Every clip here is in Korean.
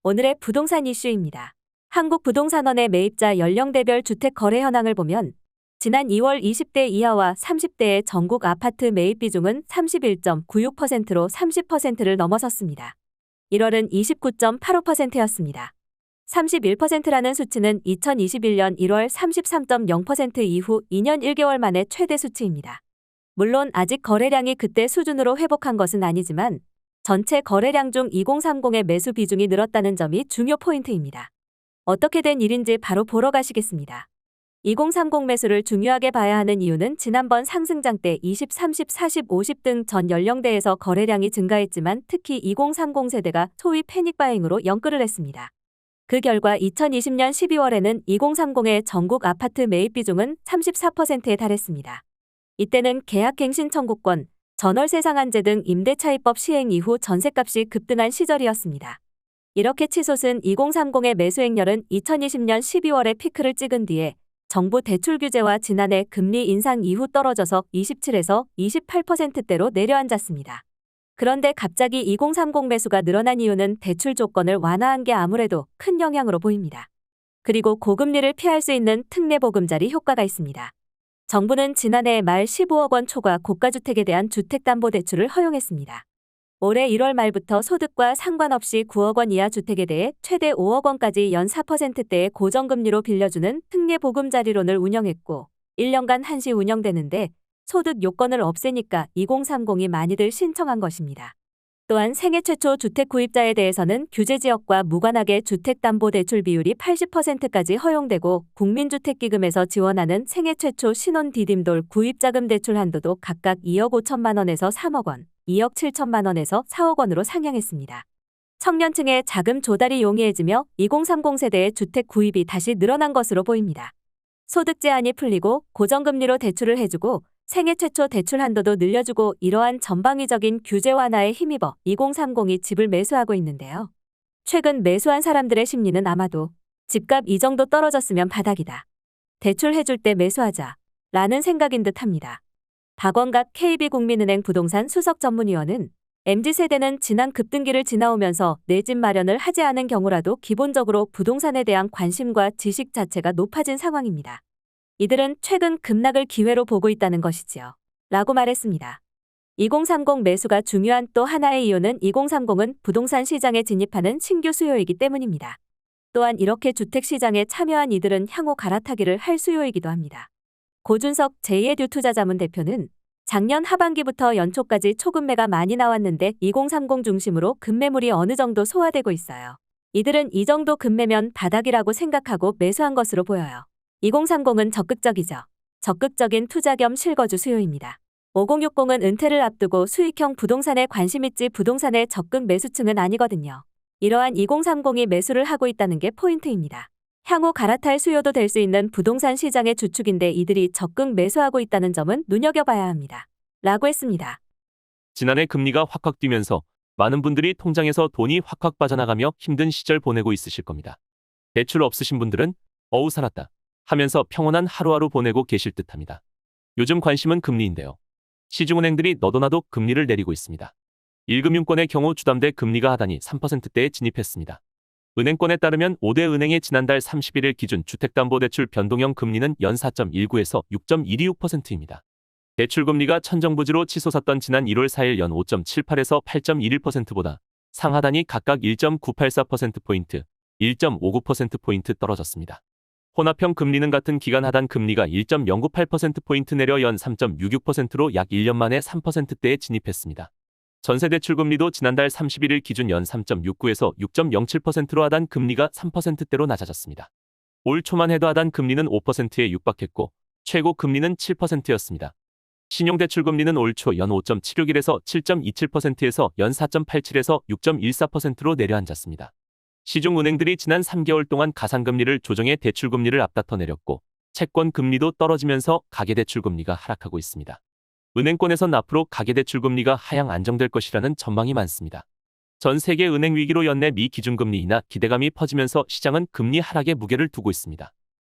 오늘의 부동산 이슈입니다. 한국부동산원의 매입자 연령대별 주택 거래 현황을 보면 지난 2월 20대 이하와 30대의 전국 아파트 매입 비중은 31.96%로 30%를 넘어섰습니다. 1월은 29.85%였습니다. 31%라는 수치는 2021년 1월 33.0% 이후 2년 1개월 만에 최대 수치입니다. 물론 아직 거래량이 그때 수준으로 회복한 것은 아니지만 전체 거래량 중 2030의 매수 비중이 늘었다는 점이 중요 포인트입니다. 어떻게 된 일인지 바로 보러 가시겠습니다. 2030 매수를 중요하게 봐야 하는 이유는 지난번 상승장 때 20, 30, 40, 50 등 전 연령대에서 거래량이 증가했지만 특히 2030 세대가 소위 패닉바잉으로 영끌을 했습니다. 그 결과 2020년 12월에는 2030의 전국 아파트 매입 비중은 34%에 달했습니다. 이때는 계약갱신 청구권, 전월세 상한제 등 임대차입법 시행 이후 전셋값이 급등한 시절이었습니다. 이렇게 치솟은 2030의 매수행렬은 2020년 12월에 피크를 찍은 뒤에 정부 대출 규제와 지난해 금리 인상 이후 떨어져서 27에서 28%대로 내려앉았습니다. 그런데 갑자기 2030 매수가 늘어난 이유는 대출 조건을 완화한 게 아무래도 큰 영향으로 보입니다. 그리고 고금리를 피할 수 있는 특례 보금자리 효과가 있습니다. 정부는 지난해 말 15억 원 초과 고가주택에 대한 주택담보대출을 허용했습니다. 올해 1월 말부터 소득과 상관없이 9억 원 이하 주택에 대해 최대 5억 원까지 연 4%대의 고정금리로 빌려주는 특례 보금자리론을 운영했고 1년간 한시 운영되는데 소득 요건을 없애니까 2030이 많이들 신청한 것입니다. 또한 생애 최초 주택 구입자에 대해서는 규제지역과 무관하게 주택담보대출 비율이 80%까지 허용되고 국민주택기금에서 지원하는 생애 최초 신혼 디딤돌 구입자금 대출 한도도 각각 2억 5천만 원에서 3억 원, 2억 7천만 원에서 4억 원으로 상향했습니다. 청년층의 자금 조달이 용이해지며 2030 세대의 주택 구입이 다시 늘어난 것으로 보입니다. 소득 제한이 풀리고 고정금리로 대출을 해주고 생애 최초 대출 한도도 늘려주고 이러한 전방위적인 규제 완화에 힘입어 2030이 집을 매수하고 있는데요. 최근 매수한 사람들의 심리는 아마도 집값 이 정도 떨어졌으면 바닥이다. 대출 해줄 때 매수하자 라는 생각인 듯합니다. 박원갑 KB국민은행 부동산 수석 전문위원은 MZ세대는 지난 급등기를 지나오면서 내 집 마련을 하지 않은 경우라도 기본적으로 부동산에 대한 관심과 지식 자체가 높아진 상황입니다. 이들은 최근 급락을 기회로 보고 있다는 것이지요. 라고 말했습니다. 2030 매수가 중요한 또 하나의 이유는 2030은 부동산 시장에 진입하는 신규 수요이기 때문입니다. 또한 이렇게 주택시장에 참여한 이들은 향후 갈아타기를 할 수요이기도 합니다. 고준석 제2의 듀투자자문 대표는 작년 하반기부터 연초까지 초급매가 많이 나왔는데 2030 중심으로 급매물이 어느 정도 소화되고 있어요. 이들은 이 정도 급매면 바닥이라고 생각하고 매수한 것으로 보여요. 2030은 적극적이죠. 적극적인 투자 겸 실거주 수요입니다. 5060은 은퇴를 앞두고 수익형 부동산에 관심 있지 부동산의 적극 매수층은 아니거든요. 이러한 2030이 매수를 하고 있다는 게 포인트입니다. 향후 갈아탈 수요도 될 수 있는 부동산 시장의 주축인데 이들이 적극 매수하고 있다는 점은 눈여겨봐야 합니다. 라고 했습니다. 지난해 금리가 확확 뛰면서 많은 분들이 통장에서 돈이 확확 빠져나가며 힘든 시절 보내고 있으실 겁니다. 대출 없으신 분들은 어우 살았다 하면서 평온한 하루하루 보내고 계실 듯합니다. 요즘 관심은 금리인데요. 시중은행들이 너도나도 금리를 내리고 있습니다. 1금융권의 경우 주담대 금리가 하단위 3%대에 진입했습니다. 은행권에 따르면 5대 은행의 지난달 31일 기준 주택담보대출 변동형 금리는 연 4.19에서 6.126%입니다. 대출금리가 천정부지로 치솟았던 지난 1월 4일 연 5.78에서 8.11%보다 상하단이 각각 1.984%포인트, 1.59%포인트 떨어졌습니다. 혼합형 금리는 같은 기간 하단 금리가 1.098%포인트 내려 연 3.66%로 약 1년 만에 3%대에 진입했습니다. 전세대출금리도 지난달 31일 기준 연 3.69에서 6.07%로 하단 금리가 3%대로 낮아졌습니다. 올 초만 해도 하단 금리는 5%에 육박했고 최고 금리는 7%였습니다. 신용대출금리는 올 초 연 5.76에서 7.27%에서 연 4.87에서 6.14%로 내려앉았습니다. 시중은행들이 지난 3개월 동안 가상금리를 조정해 대출금리를 앞다퉈 내렸고 채권금리도 떨어지면서 가계대출금리가 하락하고 있습니다. 은행권에선 앞으로 가계대출금리가 하향 안정될 것이라는 전망이 많습니다. 전 세계 은행 위기로 연내 미 기준금리 인하 기대감이 퍼지면서 시장은 금리 하락에 무게를 두고 있습니다.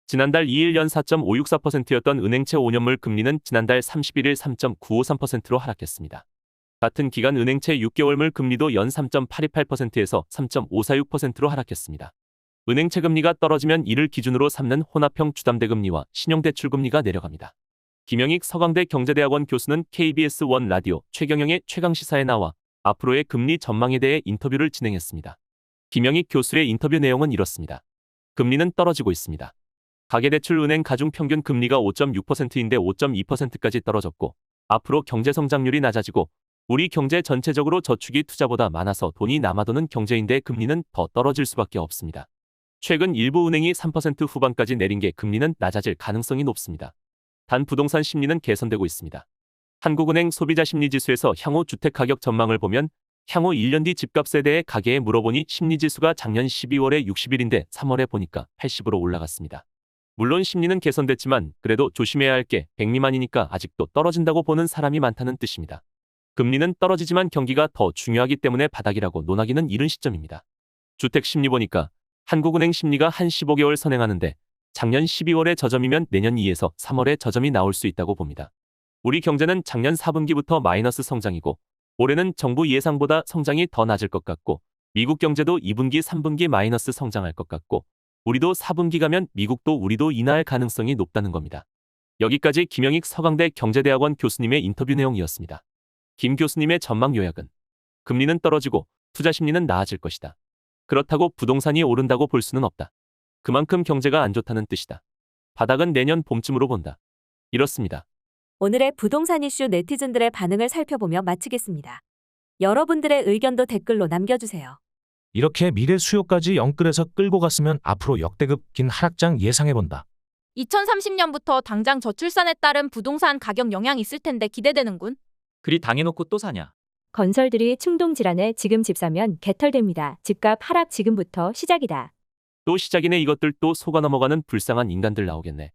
지난달 2일 연 4.564%였던 은행채 5년물 금리는 지난달 31일 3.953%로 하락했습니다. 같은 기간 은행채 6개월물 금리도 연 3.828%에서 3.546%로 하락했습니다. 은행채 금리가 떨어지면 이를 기준으로 삼는 혼합형 주담대금리와 신용대출금리가 내려갑니다. 김영익 서강대 경제대학원 교수는 KBS 1 라디오 최경영의 최강시사에 나와 앞으로의 금리 전망에 대해 인터뷰를 진행했습니다. 김영익 교수의 인터뷰 내용은 이렇습니다. 금리는 떨어지고 있습니다. 가계대출 은행 가중 평균 금리가 5.6%인데 5.2%까지 떨어졌고 앞으로 경제 성장률이 낮아지고 우리 경제 전체적으로 저축이 투자보다 많아서 돈이 남아도는 경제인데 금리는 더 떨어질 수밖에 없습니다. 최근 일부 은행이 3% 후반까지 내린 게 금리는 낮아질 가능성이 높습니다. 단 부동산 심리는 개선되고 있습니다. 한국은행 소비자심리지수에서 향후 주택가격 전망을 보면 향후 1년 뒤 집값에 대해 가게에 물어보니 심리지수가 작년 12월에 60일인데 3월에 보니까 80으로 올라갔습니다. 물론 심리는 개선됐지만 그래도 조심해야 할 게 100 미만이니까 아직도 떨어진다고 보는 사람이 많다는 뜻입니다. 금리는 떨어지지만 경기가 더 중요하기 때문에 바닥이라고 논하기는 이른 시점입니다. 주택 심리 보니까 한국은행 심리가 한 15개월 선행하는데 작년 12월에 저점이면 내년 2에서 3월에 저점이 나올 수 있다고 봅니다. 우리 경제는 작년 4분기부터 마이너스 성장이고 올해는 정부 예상보다 성장이 더 낮을 것 같고 미국 경제도 2분기, 3분기 마이너스 성장할 것 같고 우리도 4분기 가면 미국도 우리도 인하할 가능성이 높다는 겁니다. 여기까지 김영익 서강대 경제대학원 교수님의 인터뷰 내용이었습니다. 김 교수님의 전망 요약은 금리는 떨어지고 투자 심리는 나아질 것이다. 그렇다고 부동산이 오른다고 볼 수는 없다. 그만큼 경제가 안 좋다는 뜻이다. 바닥은 내년 봄쯤으로 본다. 이렇습니다. 오늘의 부동산 이슈 네티즌들의 반응을 살펴보며 마치겠습니다. 여러분들의 의견도 댓글로 남겨주세요. 이렇게 미래 수요까지 영끌에서 끌고 갔으면 앞으로 역대급 긴 하락장 예상해본다. 2030년부터 당장 저출산에 따른 부동산 가격 영향 있을 텐데 기대되는군. 그리 당해놓고 또 사냐. 건설들이 충동질환에 지금 집 사면 개털됩니다. 집값 하락 지금부터 시작이다. 또 시작이네. 이것들 또 속아 넘어가는 불쌍한 인간들 나오겠네.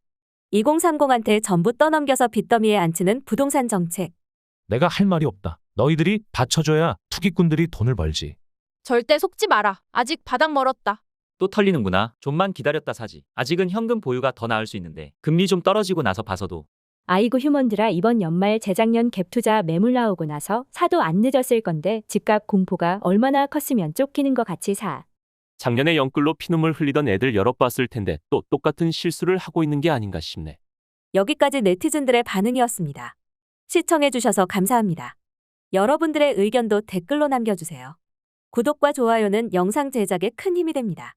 2030한테 전부 떠넘겨서 빚더미에 앉히는 부동산 정책. 내가 할 말이 없다. 너희들이 받쳐줘야 투기꾼들이 돈을 벌지. 절대 속지 마라. 아직 바닥 멀었다. 또 털리는구나. 좀만 기다렸다 사지. 아직은 현금 보유가 더 나을 수 있는데 금리 좀 떨어지고 나서 봐서도. 아이고 휴먼들아 이번 연말 재작년 갭투자 매물 나오고 나서 사도 안 늦었을 건데 집값 공포가 얼마나 컸으면 쫓기는 거 같이 사. 작년에 영끌로 피눈물 흘리던 애들 여러 봤을 텐데 또 똑같은 실수를 하고 있는 게 아닌가 싶네. 여기까지 네티즌들의 반응이었습니다. 시청해주셔서 감사합니다. 여러분들의 의견도 댓글로 남겨주세요. 구독과 좋아요는 영상 제작에 큰 힘이 됩니다.